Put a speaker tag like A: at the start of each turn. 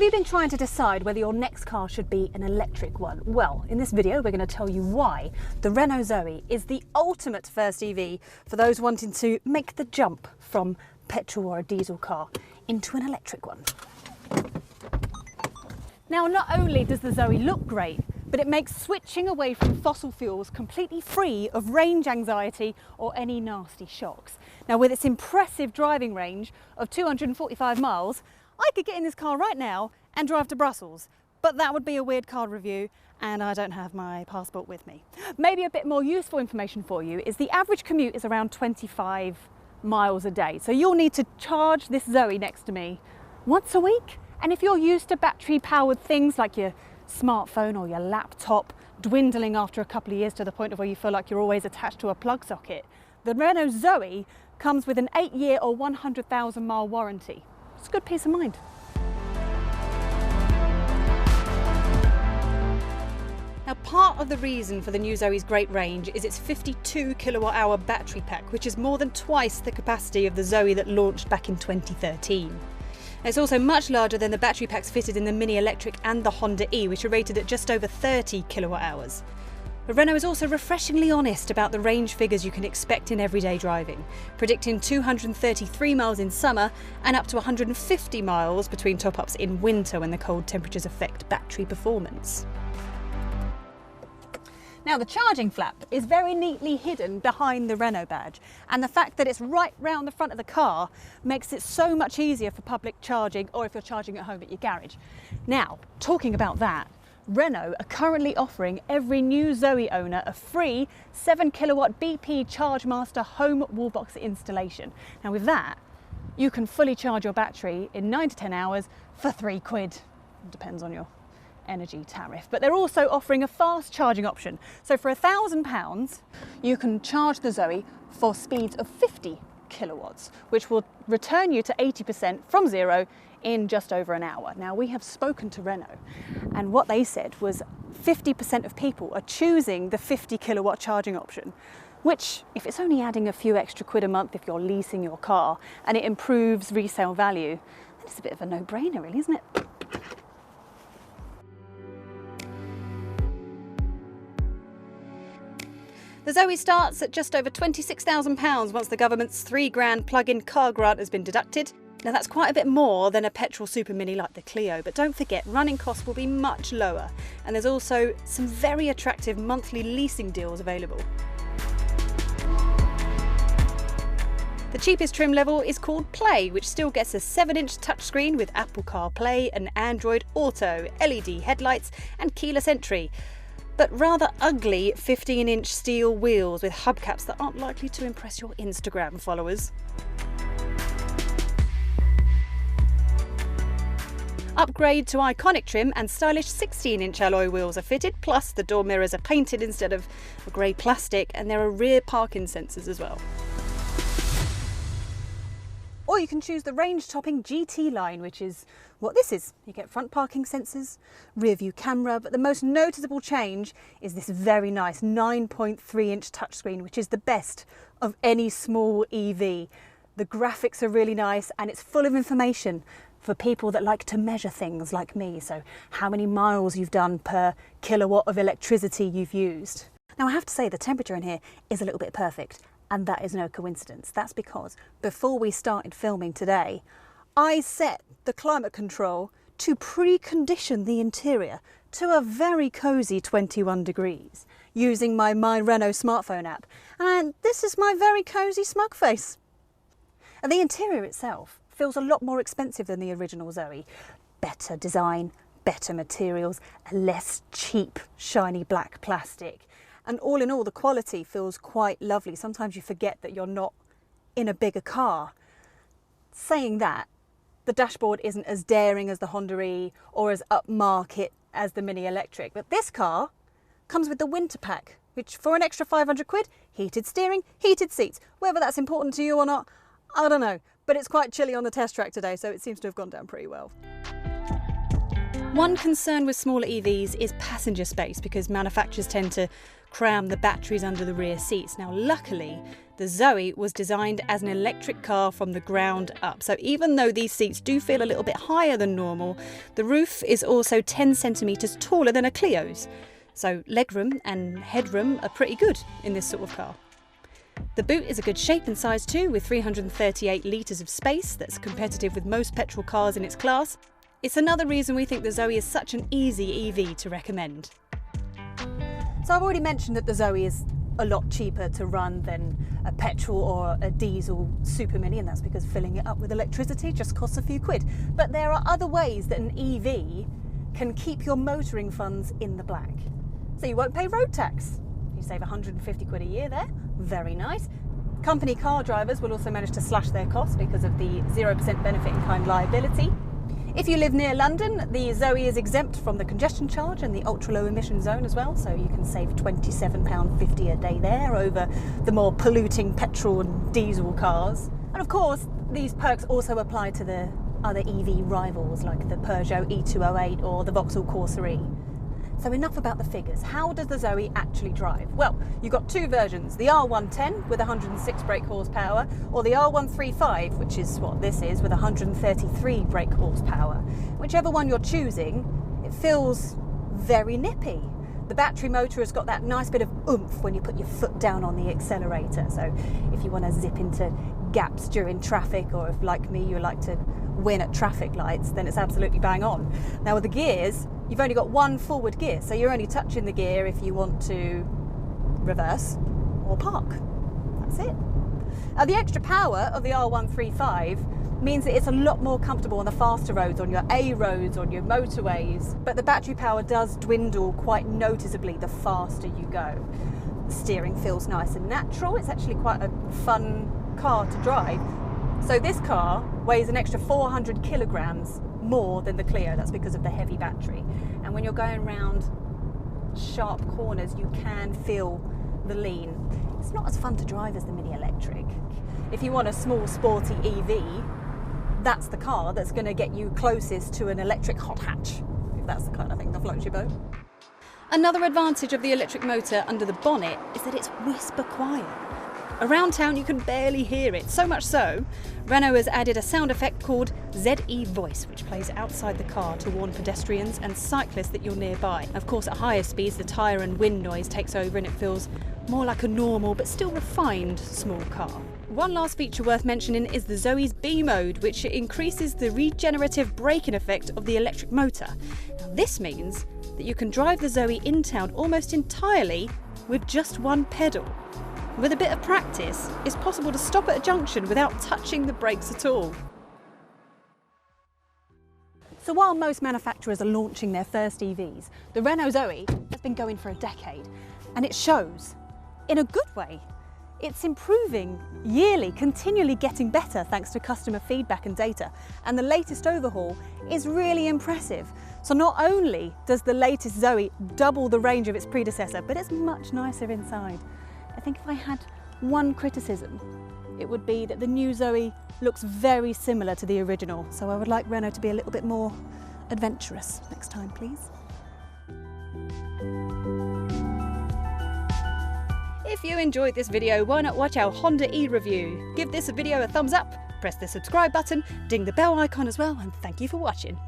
A: you been trying to decide whether your next car should be an electric one? Well, in this video we're going to tell you why the Renault ZOE is the ultimate first EV for those wanting to make the jump from petrol or a diesel car into an electric one. Now, not only does the ZOE look great, but it makes switching away from fossil fuels completely free of range anxiety or any nasty shocks. Now, with its impressive driving range of 245 miles, I could get in this car right now and drive to Brussels, but that would be a weird card review and I don't have my passport with me. Maybe a bit more useful information for you is the average commute is around 25 miles a day. So you'll need to charge this ZOE next to me once a week. And if you're used to battery powered things like your smartphone or your laptop dwindling after a couple of years to the point of where you feel like you're always attached to a plug socket, the Renault ZOE comes with an 8-year or 100,000 mile warranty. It's a good peace of mind. Now, part of the reason for the new ZOE's great range is its 52 kilowatt hour battery pack, which is more than twice the capacity of the ZOE that launched back in 2013. It's also much larger than the battery packs fitted in the Mini Electric and the Honda E, which are rated at just over 30 kilowatt hours. But Renault is also refreshingly honest about the range figures you can expect in everyday driving, predicting 233 miles in summer and up to 150 miles between top-ups in winter when the cold temperatures affect battery performance. Now, the charging flap is very neatly hidden behind the Renault badge, and the fact that it's right round the front of the car makes it so much easier for public charging or if you're charging at home at your garage. Now, talking about that, Renault are currently offering every new ZOE owner a free 7 kilowatt BP ChargeMaster home wallbox installation. Now, with that, you can fully charge your battery in 9 to 10 hours for £3. It depends on your energy tariff, but they're also offering a fast charging option. So for £1,000 you can charge the ZOE for speeds of 50 kilowatts, which will return you to 80% from zero in just over an hour. Now, we have spoken to Renault and what they said was 50% of people are choosing the 50 kilowatt charging option, which, if it's only adding a few extra quid a month if you're leasing your car and it improves resale value, then it's a bit of a no-brainer really, isn't it? The ZOE starts at just over £26,000 once the government's £3,000 plug-in car grant has been deducted. Now, that's quite a bit more than a petrol supermini like the Clio, but don't forget, running costs will be much lower, and there's also some very attractive monthly leasing deals available. The cheapest trim level is called Play, which still gets a 7-inch touchscreen with Apple CarPlay and Android Auto, LED headlights and keyless entry, but rather ugly 15-inch steel wheels with hubcaps that aren't likely to impress your Instagram followers. Upgrade to iconic trim and stylish 16-inch alloy wheels are fitted, plus the door mirrors are painted instead of a grey plastic, and there are rear parking sensors as well. Or you can choose the range-topping GT line, which is what this is. You get front parking sensors, rear view camera, but the most noticeable change is this very nice 9.3-inch touchscreen, which is the best of any small EV. The graphics are really nice and it's full of information for people that like to measure things like me. So how many miles you've done per kilowatt of electricity you've used. Now, I have to say the temperature in here is a little bit perfect. And that is no coincidence. That's because before we started filming today, I set the climate control to precondition the interior to a very cosy 21 degrees using my Renault smartphone app. And this is my very cosy smug face. And the interior itself feels a lot more expensive than the original ZOE. Better design, better materials, a less cheap, shiny black plastic. And all in all, the quality feels quite lovely. Sometimes you forget that you're not in a bigger car. Saying that, the dashboard isn't as daring as the Honda E or as upmarket as the Mini Electric. But this car comes with the winter pack, which for an extra 500 quid, heated steering, heated seats. Whether that's important to you or not, I don't know. But it's quite chilly on the test track today, so it seems to have gone down pretty well. One concern with smaller EVs is passenger space, because manufacturers tend to cram the batteries under the rear seats. Now, luckily, the ZOE was designed as an electric car from the ground up. So even though these seats do feel a little bit higher than normal, the roof is also 10 centimetres taller than a Clio's. So legroom and headroom are pretty good in this sort of car. The boot is a good shape and size too, with 338 litres of space. That's competitive with most petrol cars in its class. It's another reason we think the ZOE is such an easy EV to recommend. So I've already mentioned that the ZOE is a lot cheaper to run than a petrol or a diesel supermini, and that's because filling it up with electricity just costs a few quid. But there are other ways that an EV can keep your motoring funds in the black. So you won't pay road tax. You save 150 quid a year there. Very nice. Company car drivers will also manage to slash their costs because of the 0% benefit in kind liability. If you live near London, the ZOE is exempt from the congestion charge and the ultra-low emission zone as well, so you can save £27.50 a day there over the more polluting petrol and diesel cars. And of course, these perks also apply to the other EV rivals like the Peugeot E208 or the Vauxhall Corsa E. So enough about the figures. How does the ZOE actually drive? Well, you've got two versions, the R110 with 106 brake horsepower, or the R135, which is what this is, with 133 brake horsepower. Whichever one you're choosing, it feels very nippy. The battery motor has got that nice bit of oomph when you put your foot down on the accelerator. So if you want to zip into gaps during traffic, or if, like me, you like to win at traffic lights, then it's absolutely bang on. Now with the gears, you've only got one forward gear, so you're only touching the gear if you want to reverse or park. That's it. The extra power of the R135 means that it's a lot more comfortable on the faster roads, on your A roads, on your motorways, but the battery power does dwindle quite noticeably the faster you go. The steering feels nice and natural. It's actually quite a fun car to drive. So this car weighs an extra 400 kilograms more than the Clio. That's because of the heavy battery. And when you're going around sharp corners, you can feel the lean. It's not as fun to drive as the Mini Electric. If you want a small sporty EV, that's the car that's going to get you closest to an electric hot hatch, if that's the kind of thing that floats your boat. Another advantage of the electric motor under the bonnet is that it's whisper quiet. Around town you can barely hear it, so much so, Renault has added a sound effect called ZE Voice, which plays outside the car to warn pedestrians and cyclists that you're nearby. Of course, at higher speeds the tyre and wind noise takes over and it feels more like a normal but still refined small car. One last feature worth mentioning is the ZOE's B mode, which increases the regenerative braking effect of the electric motor. Now, this means that you can drive the ZOE in town almost entirely with just one pedal. With a bit of practice, it's possible to stop at a junction without touching the brakes at all. So while most manufacturers are launching their first EVs, the Renault ZOE has been going for a decade, and it shows in a good way. It's improving yearly, continually getting better thanks to customer feedback and data, and the latest overhaul is really impressive. So not only does the latest ZOE double the range of its predecessor, but it's much nicer inside. I think if I had one criticism, it would be that the new ZOE looks very similar to the original, so I would like Renault to be a little bit more adventurous next time, please. If you enjoyed this video, why not watch our Honda E review? Give this video a thumbs up, press the subscribe button, ding the bell icon as well, and thank you for watching.